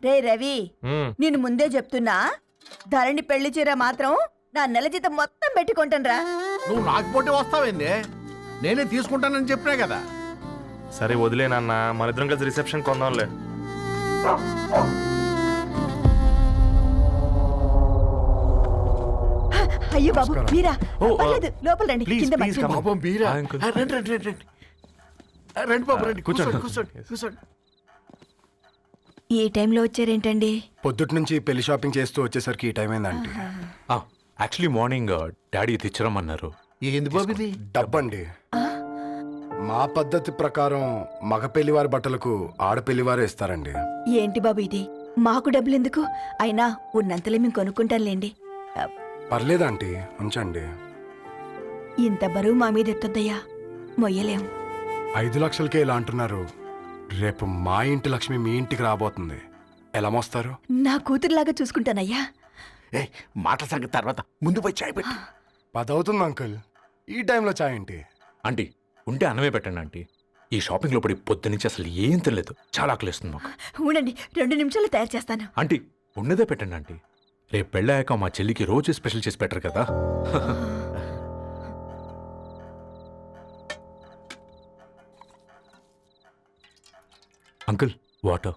రే రవి, నేను ముందే చెప్తున్నా, ధరణి పెళ్లి చీర మాత్రం నా నెల జీతం మొత్తం పెట్టుకుంటానురా. నువ్వు నాకు పోటీ వస్తావేంది? నేనే తీసుకుంటానని చెప్పినా కదా. సరే వదిలేనన్న, మన ఇద్దరం కలిసి రిసెప్షన్ కొందాంలే. అయ్యో బాబు మీరా? ఓ, పర్లేదు, లోపల రండి. ప్లీజ్, కింద ప్లీజ్ మర్చిపో. కమ్. పాపం మీరా? ఆ, అంకుల్. రండి రండి రండి రండి. రండి బాబు రండి, కూర్చోండి కూర్చోండి కూర్చోండి. ఈ టైంలో వచ్చారేంటండి? పొద్దుటి నుంచి పెళ్లి షాపింగ్ చేస్తూ వచ్చేసరికి ఈ టైం అయిందండి. యాక్చువల్లీ మార్నింగ్ డాడీ తెచ్చరమన్నారు. ఏంది బాబు ఇది? డబ్బండి. మా పద్ధతి ప్రకారం మగ పెళ్లివారి బట్టలకు ఆడపెళ్లివారే ఇస్తారండి. ఏంటి బాబు ఇది? మాకు డబ్బులు ఎందుకు? అయినా ఉన్నంతలే మేము కొనుక్కుంటాంలేండి. పర్లేదంటీ, ఉంచండి. ఇంత బరువు మా మీద ఎత్తొద్దయ్యా, మొయ్యలేం. 5 లక్షలకే ఇలా అంటున్నారు. రేపు మా ఇంటి లక్ష్మి మీ ఇంటికి రాబోతుంది. ఎలా మోస్తారు? నా కూతురులాగా చూసుకుంటానయ్యా. ఏ మాట సంగతి తర్వాత, ముందు పోయి చాయ్ పెట్టి. 10 అవుతుంది అంకుల్, ఈ టైంలో చాయ్ ఏంటి? ఆంటీ ఉంటే అన్నమే పెట్టండి ఆంటీ. ఈ షాపింగ్లో పడి పొద్దు నుంచి అసలు ఏం తెలియదు, చాలా ఆకలిస్తుంది మాకు. ఉండండి, 2 నిమిషాలు తయారు చేస్తాను. ఆంటీ ఉన్నదే పెట్టండి ఆంటీ. రేపు పెళ్ళాక మా చెల్లికి రోజు స్పెషల్ చేసి పెట్టరు కదా. Uncle water.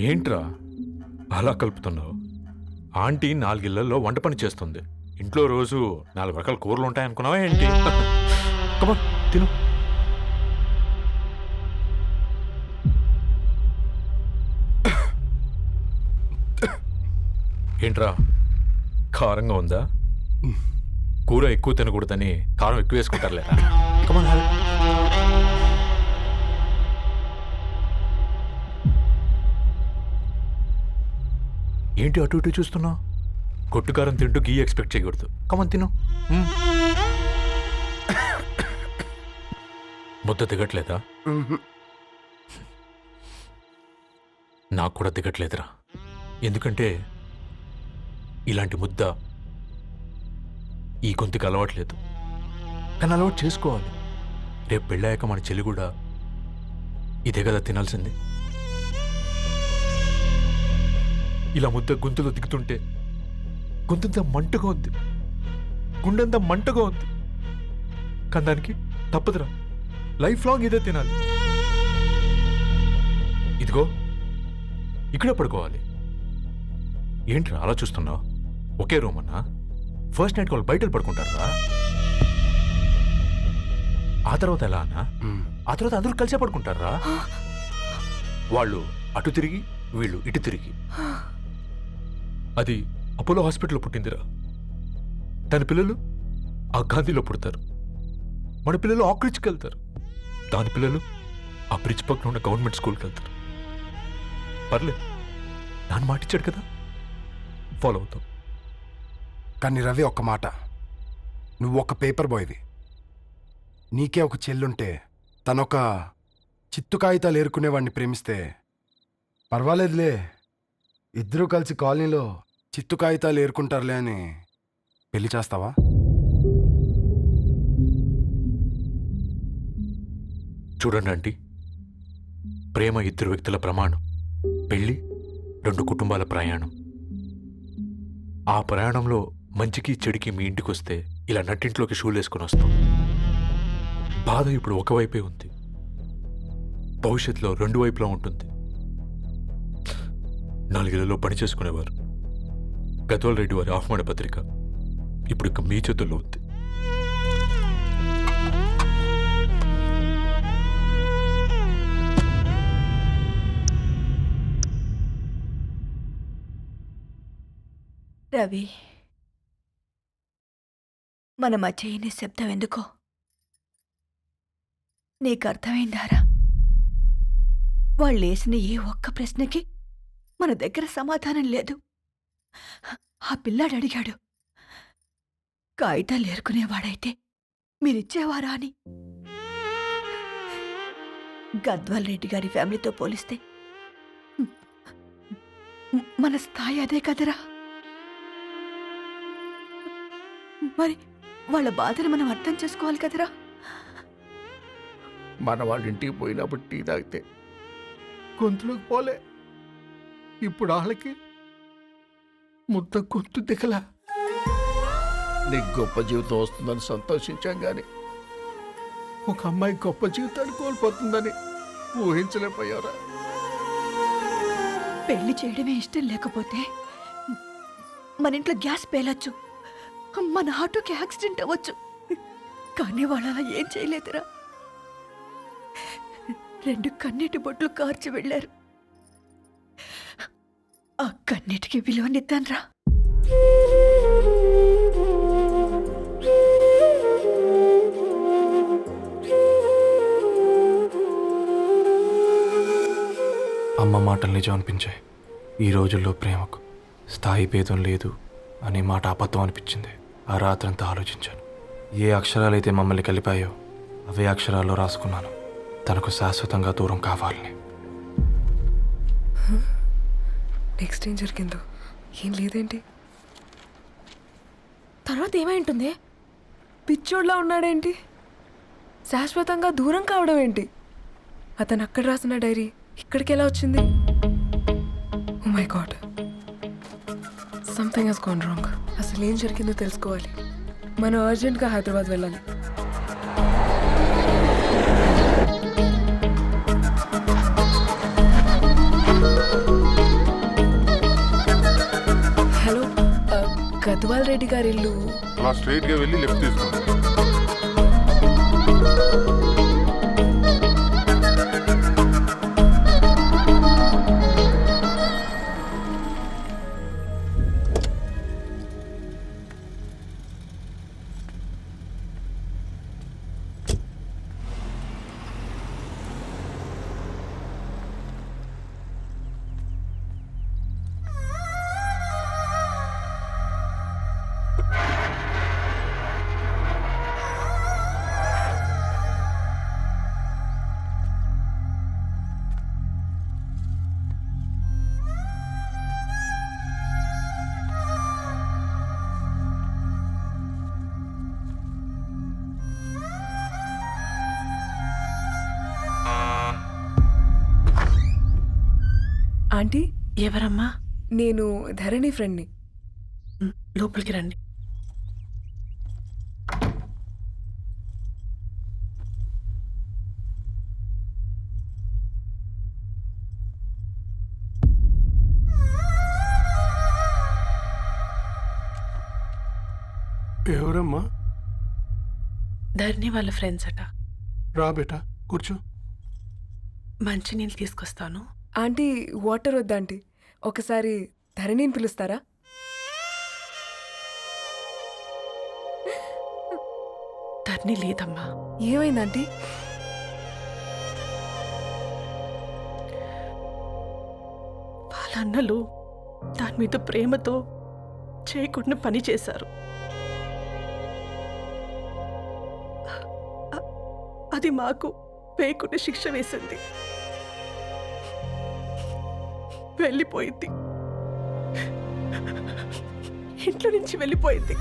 ఏంట్రా అలా కలుపుతున్నావు? ఆంటీ 4 ఇళ్లలో వంట పని చేస్తుంది. ఇంట్లో రోజు 4 రకాల కూరలు ఉంటాయనుకున్నావా ఏంటి? కమా తిను. ఏంట్రా కారంగా ఉందా? కూర ఎక్కువ తినకూడదని కారం ఎక్కువ వేసుకుంటారులేరా. కమా. ఏంటి అటు ఇటు చూస్తున్నావు? కొట్టుకారం తింటూ గీ ఎక్స్పెక్ట్ చేయకూడదు. కమన్ తిను. ముద్ద దిగట్లేదా? నాకు కూడా దిగట్లేదురా. ఎందుకంటే ఇలాంటి ముద్ద ఈ గొంతుకి అలవాట్లేదు. కానీ అలవాటు చేసుకోవాలి. రేపు పెళ్ళాక మన చెల్లి కూడా ఇదే కదా తినాల్సింది. ఇలా ముద్ద గొంతులో దిగుతుంటే గొంతంతా మంటగా ఉంది, గుండెంతా మంటగా ఉంది. కానీ దానికి తప్పదురా, లైఫ్ లాంగ్ ఇదే తినాలి. ఇదిగో ఇక్కడే పడుకోవాలి. ఏంట్రా అలా చూస్తున్నావు? ఒకే రూమ్ అన్నా? ఫస్ట్ నైట్ వాళ్ళు బయట పడుకుంటారా? ఆ తర్వాత ఎలా అన్నా? ఆ తర్వాత అందరూ కలిసే పడుకుంటారా? వాళ్ళు అటు తిరిగి, వీళ్ళు ఇటు తిరిగి. అది అపోలో హాస్పిటల్లో పుట్టిందిరా. దాని పిల్లలు ఆ గాంధీలో పుడతారు. మన పిల్లలు ఆక్రిడ్జ్కి వెళ్తారు. దాని పిల్లలు ఆ బ్రిడ్జ్ పక్కన ఉన్న గవర్నమెంట్ స్కూల్కి వెళ్తారు. పర్లేదు, దాన్ని మాటిచ్చాడు కదా, ఫాలో అవుతాం. కానీ రవి, ఒక్క మాట. నువ్వు ఒక పేపర్ బాయ్వి. నీకే ఒక చెల్లుంటే తనొక చిత్తు కాగితాలు ఏరుకునేవాడిని ప్రేమిస్తే పర్వాలేదులే, ఇద్దరూ కలిసి కాలనీలో చిత్తు కాగితాలు ఏరుకుంటారులే అని పెళ్లి చేస్తావా? చూడండి ఆంటీ, ప్రేమ 2 వ్యక్తుల ప్రమాణం, పెళ్ళి 2 కుటుంబాల ప్రయాణం. ఆ ప్రయాణంలో మంచికి చెడుకి మీ ఇంటికి వస్తే ఇలా నట్టింట్లోకి షూలు వేసుకుని వస్తాం. బాధ ఇప్పుడు ఒకవైపే ఉంది, భవిష్యత్తులో 2 వైపులా ఉంటుంది. 4 ఇళ్లలో పని చేసుకునేవారు గద్వాల్ రెడ్డి వారి ఆహ్వాన పత్రిక ఇప్పుడు ఇక మీ చేతుల్లో ఉంది. రవి, మన మధ్య ఈ నిశ్శబ్దం ఎందుకో నీకు అర్థమైందారా? వాళ్ళు వేసిన ఏ ఒక్క ప్రశ్నకి మన దగ్గర సమాధానం లేదు. ఆ పిల్లాడు అడిగాడు, కాగితాలు ఏరుకునేవాడైతే మీరిచ్చేవారా అని. గద్వాల్ రెడ్డి గారి ఫ్యామిలీతో పోలిస్తే మన స్థాయి అదే కదరా. మరి వాళ్ళ బాధను మనం అర్థం చేసుకోవాలి కదరా. మన వాళ్ళ ఇంటికి పోయినప్పుడు టీ తాగితే గొంతులోకి పోలే, ఇప్పుడు వాళ్ళకి ముద్ద గొంతు దిగలా. నీకు గొప్ప జీవితం వస్తుందని సంతోషించాం కానీ ఒక అమ్మాయి గొప్ప జీవితాన్ని కోల్పోతుందని ఊహించలేకపోయారా? పెళ్లి చేయడమే ఇష్టం లేకపోతే మన ఇంట్లో గ్యాస్ పేలొచ్చు, మన ఆటోకి యాక్సిడెంట్ అవ్వచ్చు, కానీ వాళ్ళు అలా ఏం చేయలేదురా. 2 కన్నీటి బొట్లు కార్చి వెళ్ళారు. ఆ కన్నీటికి విలువనిద్దాన్రా. అమ్మ మాటలు నిజం అనిపించాయి. ఈ రోజుల్లో ప్రేమకు స్థాయి భేదం లేదు అనే మాట అబద్ధం అనిపించింది. ఆ రాత్రంతా ఆలోచించాను. ఏ అక్షరాలైతే మమ్మల్ని కలిపాయో అవే అక్షరాల్లో రాసుకున్నాను, తనకు శాశ్వతంగా దూరం కావాలని. నెక్స్ట్ ఏం జరిగిందో ఏం లేదేంటి? తర్వాత ఏమై ఉంటుంది? పిచ్చోడ్లా ఉన్నాడేంటి? శాశ్వతంగా దూరం కావడం ఏంటి? అతను అక్కడ రాసిన డైరీ ఇక్కడికి ఎలా వచ్చింది? Oh my God, something has gone wrong. అసలు ఏం జరిగిందో తెలుసుకోవాలి. మనం అర్జెంట్గా హైదరాబాద్ వెళ్ళాలి. హలో, గద్వాల్ రెడ్డి గారి ఇల్లు. అలా స్ట్రైట్ గా వెళ్ళి లెఫ్ట్ తీసుకోండి. ఆంటీ, ఎవరమ్మా? నేను ధరణి ఫ్రెండ్ని. లోపలికి రండి. ఎవరమ్మా? ధరణి వాళ్ళ ఫ్రెండ్స్ అట. రా బేటా, కూర్చో. మంచినీళ్ళు తీసుకొస్తాను. ఆంటీ, వాటర్ వద్దా ఆంటీ? ఒకసారి ధరణిని పిలుస్తారా? ధరణి లేదమ్మా. ఏమైంది ఆంటీ? వాళ్ళ అన్నలు దాని మీద ప్రేమతో చేయకుండా పని చేశారు. అది మాకు వేయకుండా శిక్ష వేసింది. వెళ్ళిపోయింది, ఇంట్లో నుంచి వెళ్ళిపోయింది.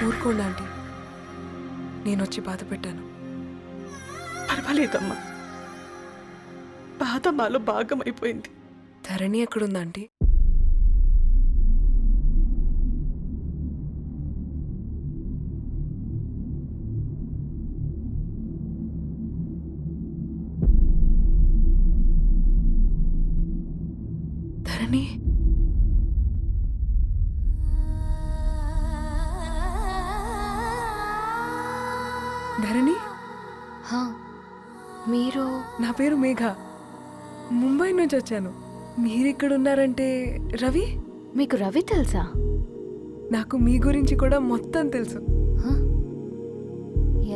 ఊరుకోండి ఆంటీ, నేను వచ్చి బాధ పెట్టాను. పర్వాలేదమ్మా, బాధ మాలో భాగమైపోయింది. ధరణి ఎక్కడుందా ఆంటీ? ధరణి, ధరణి, మీరు? నా పేరు మేఘ, ముంబై నుంచి వచ్చాను. మీరిక్కడున్నారంటే రవి? మీకు రవి తెలుసా? నాకు మీ గురించి కూడా మొత్తం తెలుసు.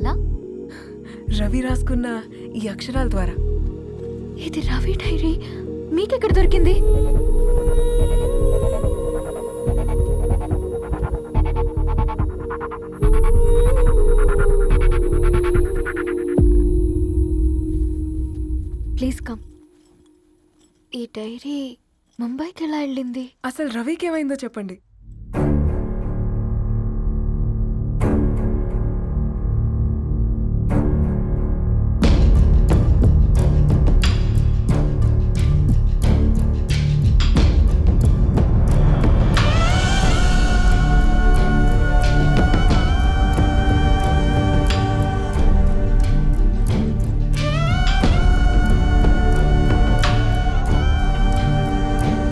ఎలా? రవి రాసుకున్న ఈ అక్షరాల ద్వారా. ఇది రవి డైరీ మీకెక్కడ దొరికింది? Please come. ఈ డైరీ ముంబైకి ఎలా వెళ్ళింది? అసలు రవికి ఏమైందో చెప్పండి.